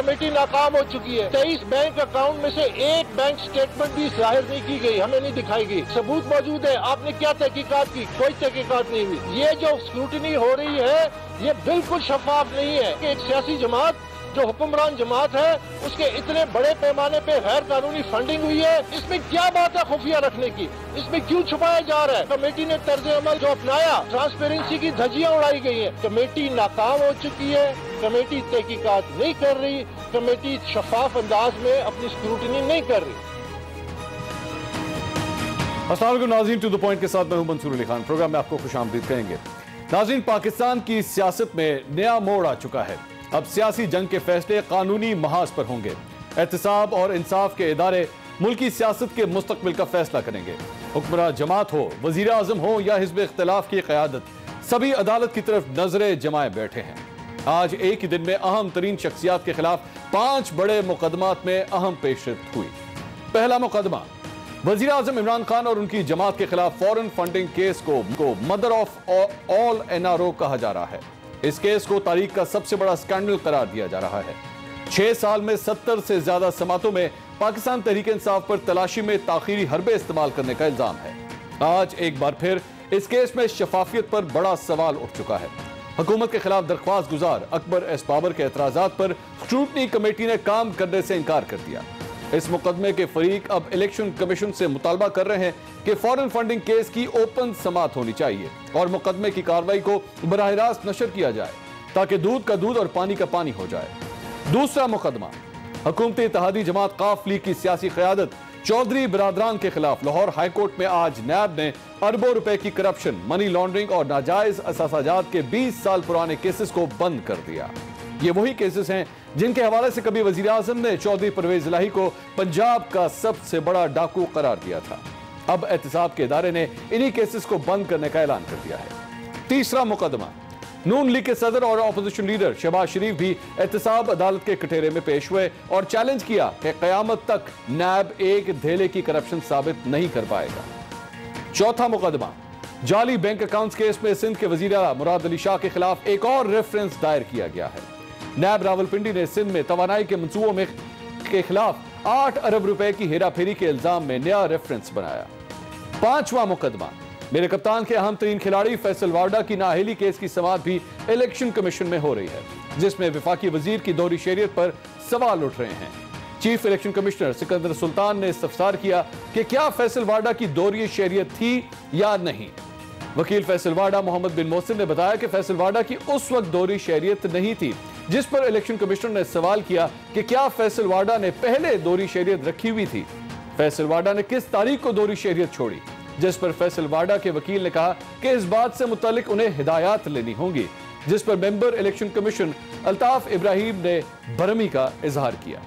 Committee नाकाम हो चुकी है। 23 बैंक अकाउंट में से एक बैंक स्टेटमेंट भी जाहिर नहीं की गई, हमें नहीं दिखाई गई। सबूत मौजूद है, आपने क्या तहकीकात की? कोई तहकीकात नहीं हुई। ये जो स्क्रूटनी हो रही है ये बिल्कुल शफाफ नहीं है कि एक सियासी जमात जो हुक्मरान जमात है उसके इतने बड़े पैमाने पे गैर कानूनी फंडिंग हुई है। इसमें क्या बात है खुफिया रखने की? इसमें क्यों छुपाया जा रहा है? कमेटी ने तर्ज अमल जो अपनाया, ट्रांसपेरेंसी की धज्जियां उड़ाई गई है। कमेटी नाकाम हो चुकी है, कमेटी तहकीकात नहीं कर रही, कमेटी शफाफ अंदाज में अपनी स्क्रूटनी नहीं कर रही। अस्सलाम वालेकुम नाज़रीन, टू द पॉइंट के साथ मैं हूं मंसूर अली खान। प्रोग्राम में आपको खुशामदीद कहेंगे। नाज़रीन, पाकिस्तान की सियासत में नया मोड़ आ चुका है। अब सियासी जंग के फैसले कानूनी महाज पर होंगे। एहतसाब और इंसाफ के इदारे मुल्की सियासत के मुस्तकबिल का फैसला करेंगे। हुक्मरान जमात हो, वजीर आजम हो या हिज़्ब इख्तिलाफ की क़यादत, सभी अदालत की तरफ नजरें जमाए बैठे हैं। आज एक ही दिन में अहम तरीन शख्सियात के खिलाफ 5 बड़े मुकदमात में अहम पेशरफ्त हुई। पहला मुकदमा, वजीर आजम इमरान खान और उनकी जमात के खिलाफ फॉरेन फंडिंग केस को मदर ऑफ ऑल NRO कहा जा रहा है। इस केस को तारीख का सबसे बड़ा स्कैंडल करार दिया जा रहा है। 6 साल में 70 से ज्यादा समातों में पाकिस्तान तहरीक इंसाफ पर तलाशी में ताखीरी हरबे इस्तेमाल करने का इल्जाम है। आज एक बार फिर इस केस में शफाफियत पर बड़ा सवाल उठ चुका है। हुकूमत के खिलाफ दरख्वास्त गुजार अकबर एस बाबर के एतराजात पर स्क्रूटनी कमेटी ने काम करने से इनकार कर दिया। इस मुकदमे के फरीक अब इलेक्शन कमीशन से मुतालबा कर रहे हैं कि फॉरेन फंडिंग केस की ओपन समात होनी चाहिए और मुकदमे की कार्रवाई को बराह रास्त नशर किया जाए ताकि दूध का दूध और पानी का पानी हो जाए। दूसरा मुकदमा, हुकूमती इत्तेहादी जमात काफ लीग की सियासी क़यादत चौधरी बिरादरान के खिलाफ लाहौर हाईकोर्ट में आज नैब ने अरबों रुपए की करप्शन, मनी लॉन्ड्रिंग और नाजायज असासाजात के 20 साल पुराने केसेस को बंद कर दिया। ये वही केसेस हैं जिनके हवाले से कभी वजीर आजम ने चौधरी परवेज इलाही को पंजाब का सबसे बड़ा डाकू करार दिया था। अब एहतसाब के इदारे ने इन्हीं केसेस को बंद करने का ऐलान कर दिया है। तीसरा मुकदमा, नून लीग के सदर और ऑपोजिशन लीडर शहबाज शरीफ भी एहतसाब अदालत के कटहरे में पेश हुए और चैलेंज किया कि कयामत तक नैब एक धेले की करप्शन साबित नहीं कर पाएगा। चौथा मुकदमा, जाली बैंक अकाउंट्स केस में सिंध के वजीर आला मुराद अली शाह के खिलाफ एक और रेफरेंस दायर किया गया है। नैब रावलपिंडी ने सिंध में तवानाई के मंसूबों में के खिलाफ 8 अरब रुपए की हेराफेरी के इल्जाम में नया रेफरेंस बनाया। पांचवा मुकदमा, मेरे कप्तान के अहम तरीन खिलाड़ी फैसल वाडा की नाअहली केस की समाअत भी इलेक्शन कमीशन में हो रही है, जिसमें वफाकी वजीर की दोहरी शहरियत पर सवाल उठ रहे हैं। Chief election commissioner Sikandar Sultan ने इस्तफसार किया कि क्या फैसल वाडा की दोहरी शहरियत थी या नहीं। वकील फैसल वाडा मोहम्मद बिन मोहसिन ने बताया कि फैसल वाडा की उस वक्त दोहरी शहरियत नहीं थी, जिस पर इलेक्शन कमिश्नर ने सवाल किया कि क्या फैसल वाडा ने पहले दोहरी शहरियत रखी हुई थी। फैसल वाडा ने किस तारीख को दोहरी शहरियत छोड़ी, जिस पर फैसल वाडा के वकील ने कहा कि इस बात से मुतालिक उन्हें हिदायत लेनी होंगी, जिस पर member election commission Altaf Ibrahim ने भरमी का इजहार किया।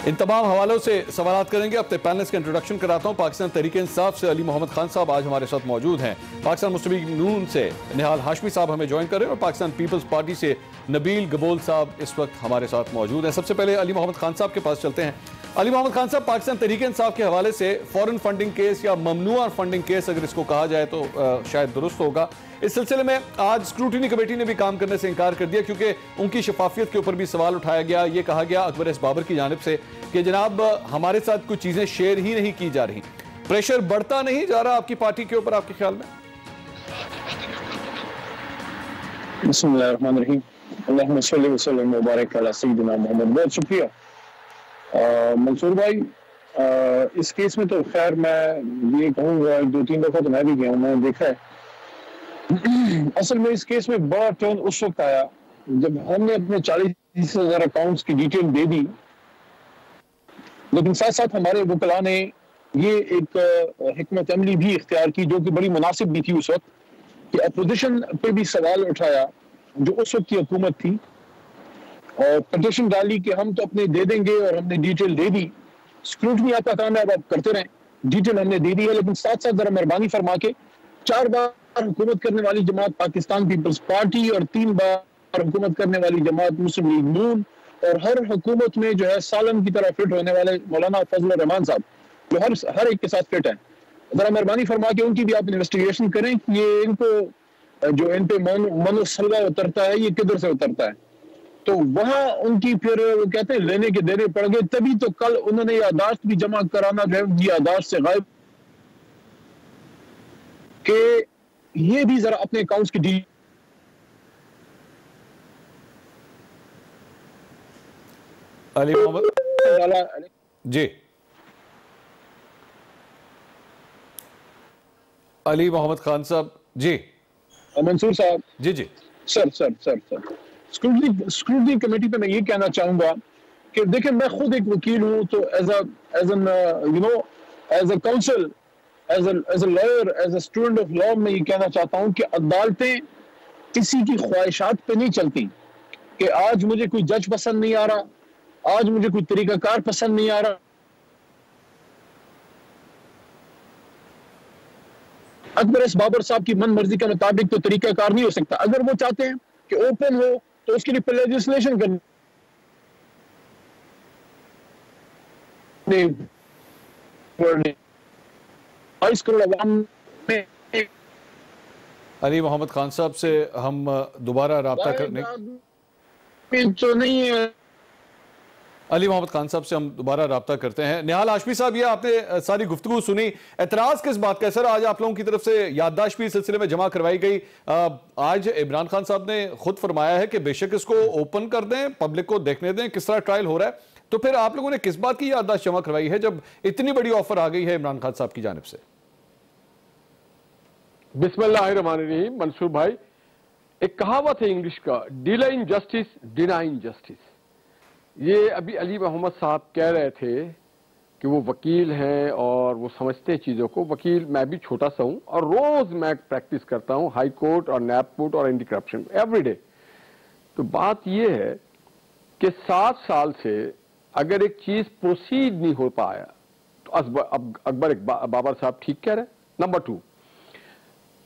इन तमाम हवालों से सवाल करेंगे। अपने पैनलिस्ट का इंट्रोडक्शन कराता हूं। पाकिस्तान तहरीक इंसाफ से अली मोहम्मद खान साहब आज हमारे साथ मौजूद हैं। पाकिस्तान मुस्लिम लीग नून से निहाल हाशमी साहब हमें ज्वाइन कर रहे हैं और पाकिस्तान पीपल्स पार्टी से नबील गबोल साहब इस वक्त हमारे साथ मौजूद हैं। सबसे पहले अली मोहम्मद खान साहब के पास चलते हैं। अली मोहम्मद खान साहब, पाकिस्तान तहरीक इंसाफ के हवाले से फॉरेन फंडिंग केस या ममनुआ फंडिंग केस अगर इसको कहा जाए तो शायद दुरुस्त होगा, इस सिलसिले में आज स्क्रूटनी कमेटी ने भी काम करने से इनकार कर दिया क्योंकि उनकी शफाफियत के ऊपर भी सवाल उठाया गया। ये कहा गया अकबर एस बाबर की जानिब से कि जनाब हमारे साथ कुछ चीजें शेयर ही नहीं की जा रही। प्रेशर बढ़ता नहीं जा रहा आपकी पार्टी के ऊपर, आपके ख्याल में? बिस्मिल्लाहिर्रहमानिर्रहीम, अल्लाहुम्मा सल्लि व सल्लिम व बारिक अला सय्यिदिना मोहम्मद। बहुत शुक्रिया मंसूर भाई। इस केस में तो खैर मैं ये कहूँगा 2-3 दफा तो मैं भी गया हूँ, मैंने देखा है। असल में इस केस में बड़ा टर्न उस वक्त आया जब हमने अपने 40,000 अकाउंट्स की डिटेल दे दी, लेकिन साथ साथ हमारे वकला ने ये एक हिकमत अमली भी इख्तियार की जो कि बड़ी मुनासिब भी थी उस वक्त, कि अपोजिशन पे भी सवाल उठाया जो उस वक्त की हुकूमत थी और पटिशन डाली कि हम तो अपने दे देंगे और हमने डिटेल दे दी। स्क्रूटनी आपका काम है, अब आप करते रहें, डिटेल हमने दे दी है, लेकिन साथ साथ जरा मेहरबानी फरमा के 4 बार हुकूमत करने वाली जमात पाकिस्तान पीपल्स पार्टी और 3 बार हुकूमत करने वाली जमात मुस्लिम लीग नून और हर हुकूमत में जो है सालन की तरह फिट होने वाले मौलाना फजल रहमान साहब जो हर एक के साथ फिट हैं, जरा मेहरबानी फरमा के उनकी भी आप इन्वेस्टिगेशन करें कि ये इनको जो इन पे मनोसलवा उतरता है ये किधर से उतरता है। तो वहां उनकी फिर वो कहते हैं लेने के देने पड़ गए, तभी तो कल उन्होंने यादाश्त भी जमा कराना जो है उनकी यादाश्त से गायब कि ये भी जरा अपने अकाउंट्स की डी अली मोहम्मद जी, अली मोहम्मद खान साहब जी, मंसूर साहब जी जी सर स्क्रूटनी कमेटी पे मैं ये कहना चाहूंगा कि देखिए मैं खुद एक वकील हूं, तो as an you know as a council as a lawyer as a student of law मैं ये कहना चाहता हूं कि अदालतें किसी की ख्वाहिशात पे नहीं चलती कि आज मुझे कोई जज पसंद नहीं आ रहा, आज मुझे कोई तरीकाकार पसंद नहीं आ रहा। अकबर एस बाबर साहब की मन मर्जी के मुताबिक तो तरीकाकार नहीं हो सकता। अगर वो चाहते हैं कि ओपन हो तो उसके लिए लेजिस्लेशन करनी अली मोहम्मद खान साहब से हम दोबारा राब्ता करने तो नहीं है। अली मोहम्मद खान साहब से हम दोबारा राब्ता करते हैं। निहाल हाशमी साहब, ये आपने सारी गुफ्तगू सुनी, एतराज किस बात का है सर? आज आप लोगों की तरफ से याददाश्त भी इस सिलसिले में जमा करवाई गई। आज इमरान खान साहब ने खुद फरमाया है कि बेशक इसको ओपन कर दें, पब्लिक को देखने दें किस तरह ट्रायल हो रहा है, तो फिर आप लोगों ने किस बात की याददाश्त जमा करवाई है जब इतनी बड़ी ऑफर आ गई है इमरान खान साहब की जानिब से? बिस्मिल्लाहिर्रहमानिर्रहीम। मंसूर भाई, एक कहावत है इंग्लिश का, डिलेइंग जस्टिस डिनाइंग जस्टिस। ये अभी अली मोहम्मद साहब कह रहे थे कि वो वकील हैं और वो समझते हैं चीज़ों को। वकील मैं भी छोटा सा हूँ और रोज़ मैं प्रैक्टिस करता हूँ हाई कोर्ट और नैब कोर्ट और एंटी करप्शन एवरीडे। तो बात ये है कि 7 साल से अगर एक चीज़ प्रोसीड नहीं हो पाया तो अकबर बाबर साहब ठीक कह रहे हैं। नंबर 2,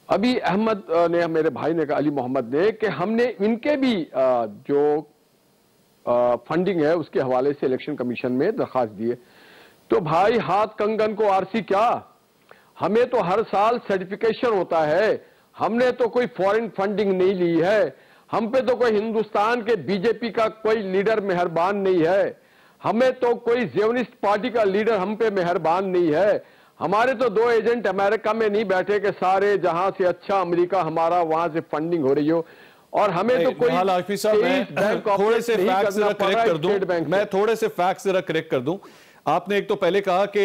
अभी अहमद ने, मेरे भाई ने कहा, अली मोहम्मद ने, कि हमने इनके भी जो फंडिंग है उसके हवाले से इलेक्शन कमीशन में दरखास्त दी है। तो भाई हाथ कंगन को आरसी क्या, हमें तो हर साल सर्टिफिकेशन होता है। हमने तो कोई फॉरेन फंडिंग नहीं ली है, हम पे तो कोई हिंदुस्तान के बीजेपी का कोई लीडर मेहरबान नहीं है, हमें तो कोई ज़ियोनिस्ट पार्टी का लीडर हम पे मेहरबान नहीं है, हमारे तो 2 एजेंट अमेरिका में नहीं बैठे कि सारे जहां से अच्छा अमेरिका हमारा वहां से फंडिंग हो रही हो, और हमें तो कोई थोड़े से फैक्ट्स जरा करेक्ट कर दूं, मैं थोड़े से फैक्ट्स जरा करेक्ट कर दूं। आपने एक तो पहले कहा कि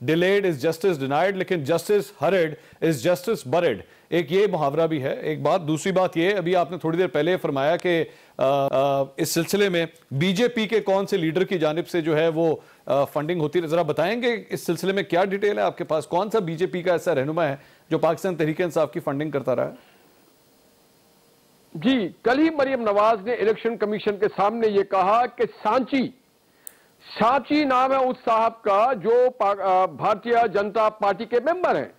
डिलेड इज जस्टिस डिनाइड, लेकिन justice hurried is justice buried, एक ये मुहावरा भी है एक बात। दूसरी बात ये, अभी आपने थोड़ी देर पहले फरमाया कि इस सिलसिले में बीजेपी के कौन से लीडर की जानिब से जो है वो फंडिंग होती है, जरा बताएंगे इस सिलसिले में क्या डिटेल है आपके पास? कौन सा बीजेपी का ऐसा रहनुमा है जो पाकिस्तान तहरीक इंसाफ की फंडिंग करता रहा है? जी, कल ही मरियम नवाज ने इलेक्शन कमीशन के सामने यह कहा कि सांची नाम है उस साहब का जो भारतीय जनता पार्टी के मेंबर हैं।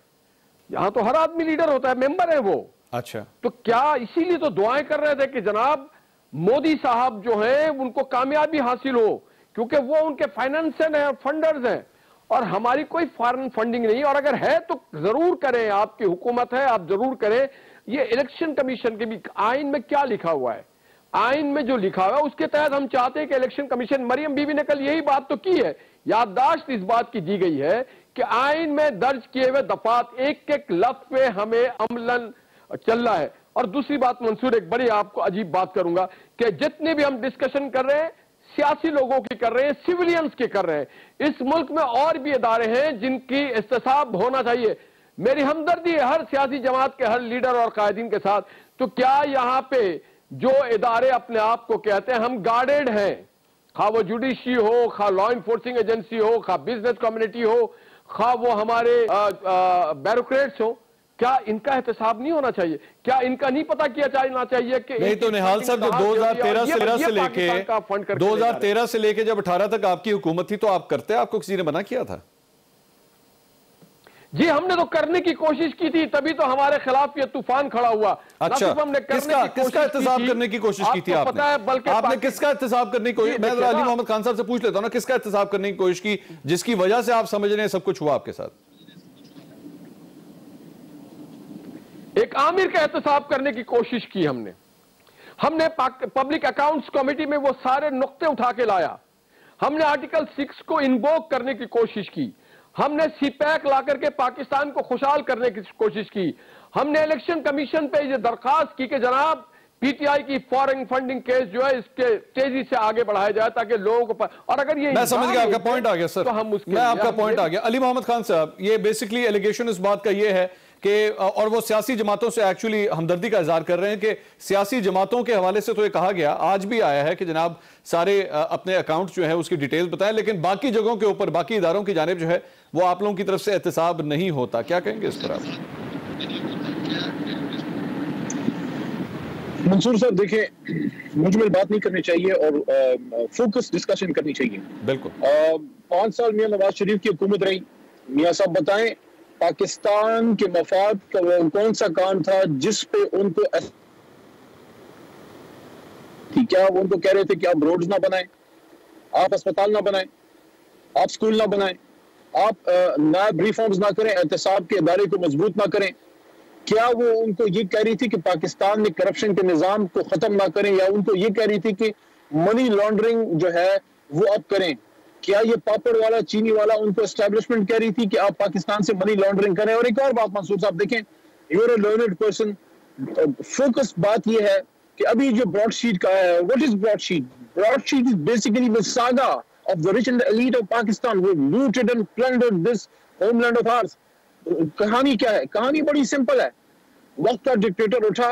यहां तो हर आदमी लीडर होता है, मेंबर है वो। अच्छा, तो क्या इसीलिए तो दुआएं कर रहे थे कि जनाब मोदी साहब जो हैं उनको कामयाबी हासिल हो, क्योंकि वो उनके फाइनेंसर हैं, फंडर्स हैं, और हमारी कोई फॉरेन फंडिंग नहीं। और अगर है तो जरूर करें, आपकी हुकूमत है, आप जरूर करें। ये इलेक्शन कमीशन के भी आइन में क्या लिखा हुआ है, आइन में जो लिखा हुआ है उसके तहत हम चाहते हैं कि इलेक्शन कमीशन, मरियम बीबी ने कल यही बात तो की है, याददाश्त इस बात की दी गई है कि आइन में दर्ज किए हुए दफात एक लफ्ज पे हमें अमलन चलना है। और दूसरी बात मंसूर, एक बड़ी आपको अजीब बात करूंगा कि जितने भी हम डिस्कशन कर रहे हैं सियासी लोगों की कर रहे हैं, सिविलियंस के कर रहे हैं। इस मुल्क में और भी इदारे हैं जिनकी इस्तेसाब होना चाहिए। मेरी हमदर्दी है हर सियासी जमात के हर लीडर और कायदीन के साथ। तो क्या यहां पे जो इदारे अपने आप को कहते हैं हम गार्डेड हैं, खा वो जुडिशरी हो, खा लॉ इन्फोर्सिंग एजेंसी हो, खा बिजनेस कम्युनिटी हो, खा वो हमारे ब्यूरोक्रेट्स हो, क्या इनका एहतसाब नहीं होना चाहिए? क्या इनका नहीं पता किया जाना चाहिए कि नहीं? तो निहाल साहब, जो 2013 से लेके जब 18 तक आपकी हुकूमत थी तो आप करते, आपको किसी ने मना किया था? जी, हमने तो करने की कोशिश की थी, तभी तो हमारे खिलाफ ये तूफान खड़ा हुआ। अच्छा, हमने किसका एहतसाब करने की कोशिश की थी आपने? पता है, बल्कि आपने किसका एहतसाब करने की कोशिश? मैं अली मोहम्मद खान साहब से पूछ लेता हूं ना, किसका एहतसाब करने की कोशिश की जिसकी वजह से आप समझ रहे हैं सब कुछ हुआ आपके साथ? एक आमिर का एहतसाब करने की कोशिश की हमने। हमने पब्लिक अकाउंट्स कमेटी में वो सारे नुक्ते उठा के लाया, हमने आर्टिकल 6 को इन्वोक करने की कोशिश की, हमने सीपैक ला करके पाकिस्तान को खुशहाल करने की कोशिश की, हमने इलेक्शन कमीशन पे ये दरखास्त की कि जनाब पीटीआई की फॉरेन फंडिंग केस जो है इसके तेजी से आगे बढ़ाया जाए ताकि लोगों को और अगर ये मैं समझ गया आपका पॉइंट आ गया सर, तो हम उसके मैं आपका पॉइंट आ गया। अली मोहम्मद खान साहब, ये बेसिकली एलिगेशन इस बात का ये है कि और वो सियासी जमातों से एक्चुअली हमदर्दी का इजहार कर रहे हैं कि सियासी जमातों के हवाले से तो ये कहा गया, आज भी आया है कि जनाब सारे अपने अकाउंट जो है उसकी डिटेल्स बताएं, लेकिन बाकी जगहों के ऊपर बाकी इदारों की जानिब जो है वो आप लोगों की तरफ से एहतसाब नहीं होता। क्या कहेंगे इस पर? मंसूर साहब देखें, मुझमें बात नहीं करनी चाहिए और फोकस डिस्कशन करनी चाहिए। बिल्कुल 5 साल मियां नवाज शरीफ की हुकूमत रही। मियां साहब बताएं पाकिस्तान के मफाद का कौन सा काम था जिस पे उनको क्या वो उनको कह रहे थे कि आप रोड्स ना बनाएं, आप अस्पताल ना बनाएं, आप स्कूल ना बनाएं, आप नायब रिफॉर्म्स ना करें, एहतसाब के इदारे को मजबूत ना करें? क्या वो उनको ये कह रही थी कि पाकिस्तान में करप्शन के निजाम को खत्म ना करें, या उनको ये कह रही थी कि मनी लॉन्ड्रिंग जो है वो अब करें? क्या ये पापड़ वाला चीनी वाला उनको एस्टेब्लिशमेंट कह रही थी कि आप पाकिस्तान से मनी लॉन्ड्रिंग करें? और एक और बात मंसूर साहब देखें, you are a learned person, focus बात ये है कि अभी जो ब्रॉडशीट का है, what is broadsheet? Broadsheet is basically the saga of the rich and the elite of Pakistan who looted and plundered this homeland of ours. कहानी क्या है? कहानी बड़ी सिंपल है। वक्त का डिक्टेटर उठा,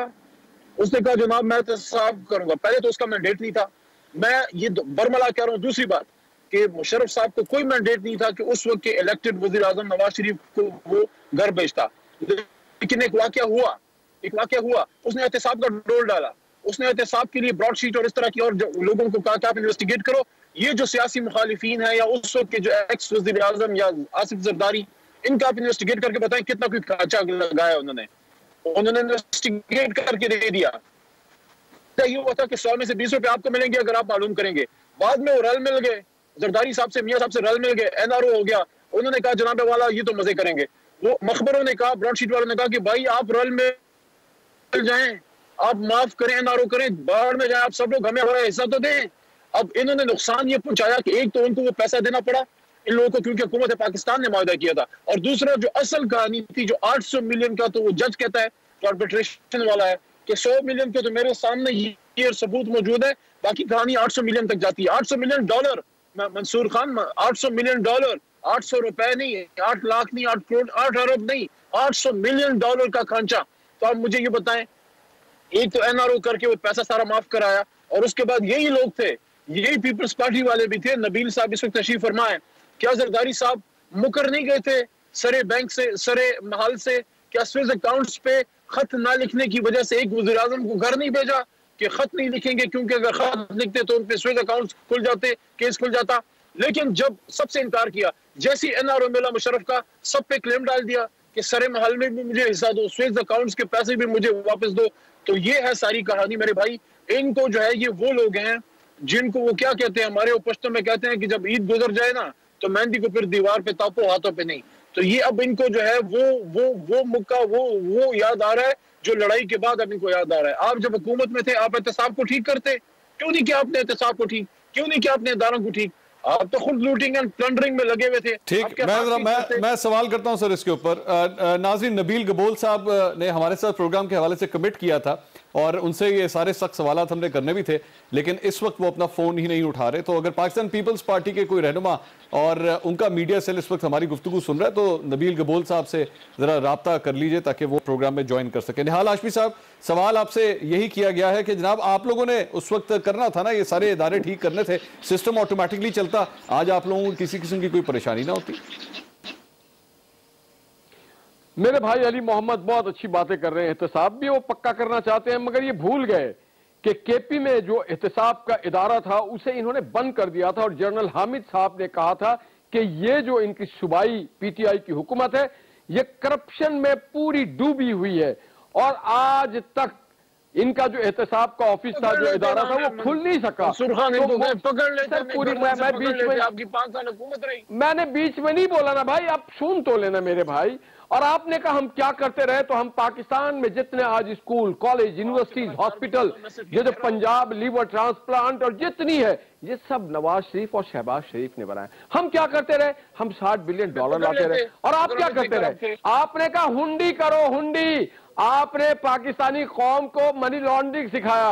उसने कहा जनाब मैं एहतसाब करूंगा। पहले तो उसका मैंडेट नहीं था। मैं ये बरमला कह रहा हूँ। दूसरी बात कि मुशर्रफ साहब को कोई मैंडेट नहीं था कि उस वक्त के इलेक्टेड वजीर आजम नवाज शरीफ को वो घर भेजता, लेकिन एक वाकया हुआ, उसने एहतसाब का डोल डाला, उसने एहतसाब के लिए ब्रॉडशीट और इस तरह की और लोगों को कहा कि आप इन्वेस्टिगेट करो। ये जो सियासी मुखालिफिन है या उस वक्त के जो एक्स वज़ीर आज़म या आसिफ जरदारी, इनका आप इन्वेस्टिगेट करके बताएं कितना कोई खाचा लगाया उन्होंने इन्वेस्टिगेट करके दे दिया। ये हुआ था कि 100 में से 20 रुपए आपको मिलेंगे अगर आप मालूम करेंगे। बाद में वो रल मिल गए, जरदारी साहब से, मियां साहब से रल मिल गए, एनआरओ हो गया। उन्होंने कहा जनाब वाला ये तो मजे करेंगे। वो मखबरों ने कहा, ब्रॉडशीट वालों ने कहा कि भाई आप रल मिल जाएं, आप माफ करें, एनआरओ करें, बाहर में जाए, आप सब लोग हमें हमारा हिस्सा तो दें। अब इन्होंने नुकसान ये पहुंचाया कि एक तो उनको वो पैसा देना पड़ा इन लोगों को, क्योंकि हुकूमत पाकिस्तान ने मुआहदा किया था, और दूसरा जो असल कहानी थी जो 800 मिलियन का, तो वो जज कहता है जो आर्बिट्रेशन वाला है कि 100 मिलियन के तो मेरे सामने ये सबूत मौजूद है, बाकी कहानी 800 मिलियन तक जाती है। 800 million dollar Mansoor Khan, 800 million dollar, 800 रुपए नहीं, 8 लाख नहीं, 8 करोड़, 8 अरब नहीं, 800 मिलियन डॉलर का खांचा। तो आप मुझे ये बताएं, एक तो एनआरओ करके वो पैसा सारा माफ कराया, और उसके बाद यही लोग थे, यही पीपल्स पार्टी वाले भी थे, नबील साहब इस वक्त तशरीफ फरमा है। क्या जरदारी साहब मुकर नहीं गए थे सरे बैंक से, सरे महल से? क्या स्विस अकाउंट्स पे खत ना लिखने की वजह से एक वज़ीर आज़म को घर नहीं भेजा कि खत नहीं लिखेंगे, क्योंकि अगर खत लिखते तो उन पे स्विस अकाउंट्स खुल जाते, केस खुल जाता। लेकिन जब सबसे इनकार किया, जैसी एनआरओ मिला मुशर्रफ का, सब पे क्लेम डाल दिया कि सरे महल में भी मुझे हिस्सा दो, स्विस अकाउंट्स के पैसे भी मुझे वापस दो। तो ये है सारी कहानी मेरे भाई। इनको जो है, ये वो लोग हैं जिनको वो क्या कहते हैं, हमारे पश्तो में कहते हैं कि जब ईद गुजर जाए ना तो मेहंदी को फिर दीवार पे तापो, हाथों पे नहीं। तो ये अब इनको जो है वो मुक्का वो याद आ रहा है जो लड़ाई के बाद अब इनको याद आ रहा है। आप जब हुकूमत में थे, आप एहतसाब को ठीक करते, क्यों नहीं किया आपने एहतसाब को ठीक? क्यों नहीं किया आपने इदारों को ठीक? आप तो खुद लूटिंग एंड प्लंडरिंग में लगे हुए थे। ठीक, मैं सवाल करता हूं सर इसके ऊपर। नाज़रीन, नबील गबोल साहब ने हमारे साथ प्रोग्राम के हवाले से कमिट किया था और उनसे ये सारे सख्त सवाल हमने करने भी थे, लेकिन इस वक्त वो अपना फोन ही नहीं उठा रहे। तो अगर पाकिस्तान पीपल्स पार्टी के कोई रहनुमा और उनका मीडिया सेल इस वक्त हमारी गुफ्तगू सुन रहा है तो नबील गबोल साहब से जरा राब्ता कर लीजिए ताकि वो प्रोग्राम में ज्वाइन कर सके। निहाल हाशमी साहब, सवाल आपसे यही किया गया है कि जनाब आप लोगों ने उस वक्त करना था ना, ये सारे इदारे ठीक करने थे, सिस्टम ऑटोमेटिकली चलता, आज आप लोगों को किसी किस्म की कोई परेशानी ना होती। मेरे भाई अली मोहम्मद बहुत अच्छी बातें कर रहे हैं, एहतसाब भी वो पक्का करना चाहते हैं, मगर ये भूल गए कि केपी में जो एहतसाब का इदारा था उसे इन्होंने बंद कर दिया था, और जनरल हामिद साहब ने कहा था कि ये जो इनकी सूबाई पीटीआई की हुकूमत है ये करप्शन में पूरी डूबी हुई है, और आज तक इनका जो एहतसाब का ऑफिस था, जो इदारा था, वो खुल नहीं सका। पकड़ लेते पूरी मैं बीच में, आपकी 5 साल हुकूमत रही, मैंने बीच में नहीं बोला ना भाई, आप सुन तो लेना मेरे भाई। और आपने कहा हम क्या करते रहे, तो हम पाकिस्तान में जितने आज स्कूल, कॉलेज, यूनिवर्सिटीज, हॉस्पिटल, ये जो पंजाब लीवर ट्रांसप्लांट और जितनी है, ये सब नवाज शरीफ और शहबाज शरीफ ने बनाए। हम क्या करते रहे, हम $60 बिलियन लाते रहे। और आप क्या करते रहे, आपने कहा हुंडी करो, हुंडी। आपने पाकिस्तानी कौम को मनी लॉन्ड्रिंग सिखाया।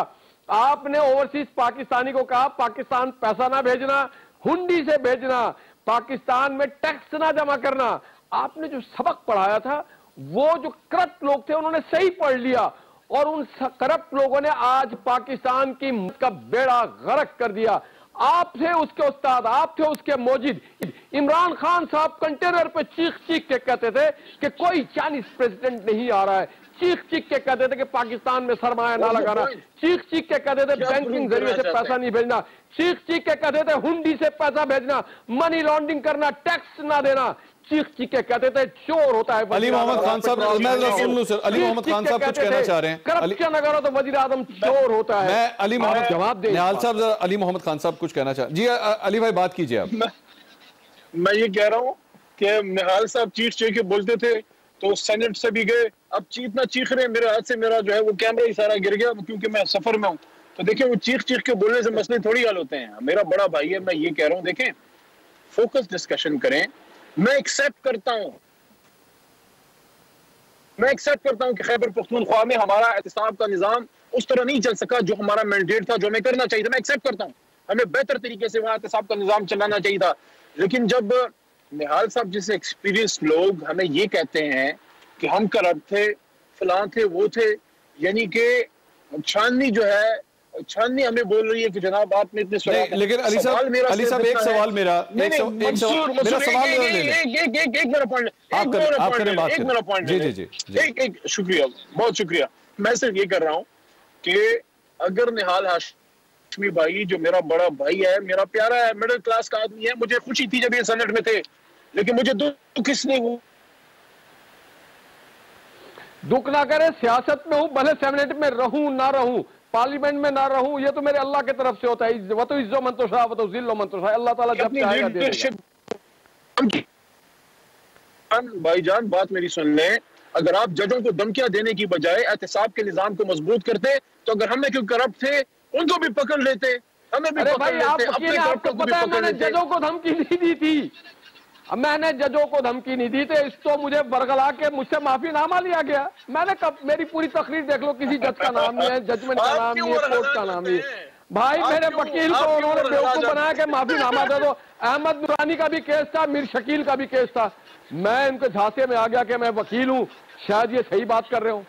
आपने ओवरसीज पाकिस्तानी को कहा पाकिस्तान पैसा ना भेजना, हुंडी से भेजना, पाकिस्तान में टैक्स ना जमा करना। आपने जो सबक पढ़ाया था, वो जो करप्ट लोग थे उन्होंने सही पढ़ लिया, और उन करप्ट लोगों ने आज पाकिस्तान की का बेड़ा गर्क कर दिया। आप थे उसके उस्ताद, आप थे उसके मौजिद। इमरान खान साहब कंटेनर पे चीख चीख के कहते थे कि कोई चाइनीज प्रेसिडेंट नहीं आ रहा है, चीख चीख के कहते थे कि पाकिस्तान में सरमाया ना लगाना, चीख चीख के कहते थे बैंकिंग जरिए से पैसा नहीं भेजना, चीख चीख के कहते थे हुंडी से पैसा भेजना, मनी लॉन्ड्रिंग करना, टैक्स ना देना, चीख चीख के कहते थे चोर होता है। अली मोहम्मद खान साहब, मैं सुन लूं सर, अली मोहम्मद खान साहब कुछ कहना चाह रहे हैं। करप्शन अगर हो तो वजीर आजम चोर होता है। मैं अली मोहम्मद जवाब दे, निहाल साहब, जरा अली मोहम्मद खान साहब कुछ कहना चाह, जी अली भाई बात कीजिए आप। मैं ये कह रहा हूँ कि निहाल साहब चीख चीख के बोलते थे तो सेनेट से भी गए, अब इतना चीख रहे हैं, मेरे हाथ से मेरा जो है वो कैमरा ही सारा गिर गया क्योंकि मैं सफर में हूँ। तो देखिए वो चीख चीख के बोलने से मसले थोड़ी हल होते हैं। मेरा बड़ा भाई है, मैं ये कह रहा हूँ देखें फोकस डिस्कशन करें। मैं एक्सेप्ट करता हूं कि खैबर पख्तूनख्वा में हमारा एहतसाब का निजाम उस तरह नहीं चल सका जो हमारा मैंडेट था, जो हमें करना चाहिए था। मैं एक्सेप्ट करता हूं, हमें बेहतर तरीके से वहां एहतसाब का निजाम चलाना चाहिए था। लेकिन जब निहाल साहब जैसे एक्सपीरियंस लोग हमें ये कहते हैं कि हम करप्ट थे, फलां थे, वो थे, यानी कि छाननी जो है, छाननी हमें बोल रही है कि जनाब आपने इतने सवाल। लेकिन अली साहब एक सवाल मेरा, एक मेरा सवाल एक मेरा पॉइंट, एक शुक्रिया, बहुत शुक्रिया। मैं सिर्फ ये कर रहा हूँ कि अगर निहाल हाशमी भाई जो मेरा बड़ा भाई है, मेरा प्यारा है, मिडिल क्लास का आदमी है, मुझे खुशी थी जब ये सेनेट में थे, लेकिन मुझे दुख इसलिए हुआ, दुख ना करे, सियासत में हूं, भले सेनेट में रहूं ना रहूं, पार्लियामेंट में ना रहूं, ये तो मेरे अल्लाह की तरफ से होता है। वो तो इज्जो मंतोशा, वो तो जिल्लो मंतोशा, अल्लाह ताला जब चाहेगा देगा। भाईजान बात मेरी सुन लें, अगर आप जजों को धमकियां देने की बजाय एहतसाब के निजाम को मजबूत करते, तो अगर हमें क्यों करप्ट थे उनको भी पकड़ लेते, हमें भी पकड़ लेते, अपने आपको पता है मैंने जजों को धमकी नहीं दी थी, मैंने जजों को धमकी नहीं दी थी, तो मुझे बरगला के मुझसे माफीनामा लिया गया। मैंने कब, मेरी पूरी तकरीर देख लो, किसी जज का नाम नहीं है, जजमेंट का नाम नहीं है, कोर्ट का नाम नहीं है। भाई मेरे वकील को उन्होंने बेवकूफ बनाया कि माफीनामा दे दो। अहमद नूरानी का भी केस था, मीर शकील का भी केस था, मैं इनके झांसे में आ गया कि मैं वकील हूं, शायद ये सही बात कर रहे हो।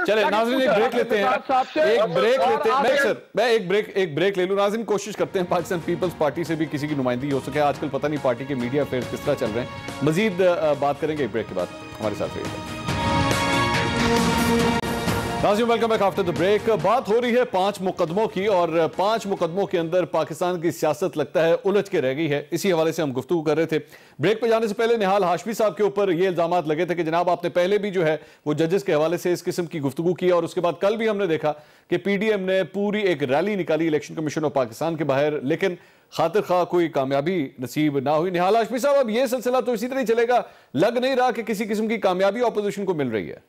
चले नाज़रीन एक ब्रेक लेते हैं, एक ब्रेक लेते हैं। मैं एक ब्रेक ले लूं। नाज़रीन कोशिश करते हैं पाकिस्तान पीपल्स पार्टी से भी किसी की नुमाइंदगी हो सके। आजकल पता नहीं पार्टी के मीडिया अफेयर्स किस तरह चल रहे हैं, मजीद बात करेंगे एक ब्रेक के बाद। हमारे साथ रहिएगा। नाज़रीन welcome back after the break. बात हो रही है 5 मुकदमों की, और 5 मुकदमों के अंदर पाकिस्तान की सियासत लगता है उलझ के रह गई है। इसी हवाले से हम गुफ्तगू कर रहे थे। ब्रेक पे जाने से पहले निहाल हाशमी साहब के ऊपर ये इल्जामात लगे थे कि जनाब आपने पहले भी जो है वो जजेस के हवाले से इस किस्म की गुफ्तगू की, और उसके बाद कल भी हमने देखा कि पीडीएम ने पूरी एक रैली निकाली इलेक्शन कमीशन ऑफ पाकिस्तान के बाहर, लेकिन खातिर खा कोई कामयाबी नसीब ना हुई। निहाल हाशमी साहब, अब ये सिलसिला तो इसी तरह ही चलेगा, लग नहीं रहा कि किसी किस्म की कामयाबी अपोजिशन को मिल रही है।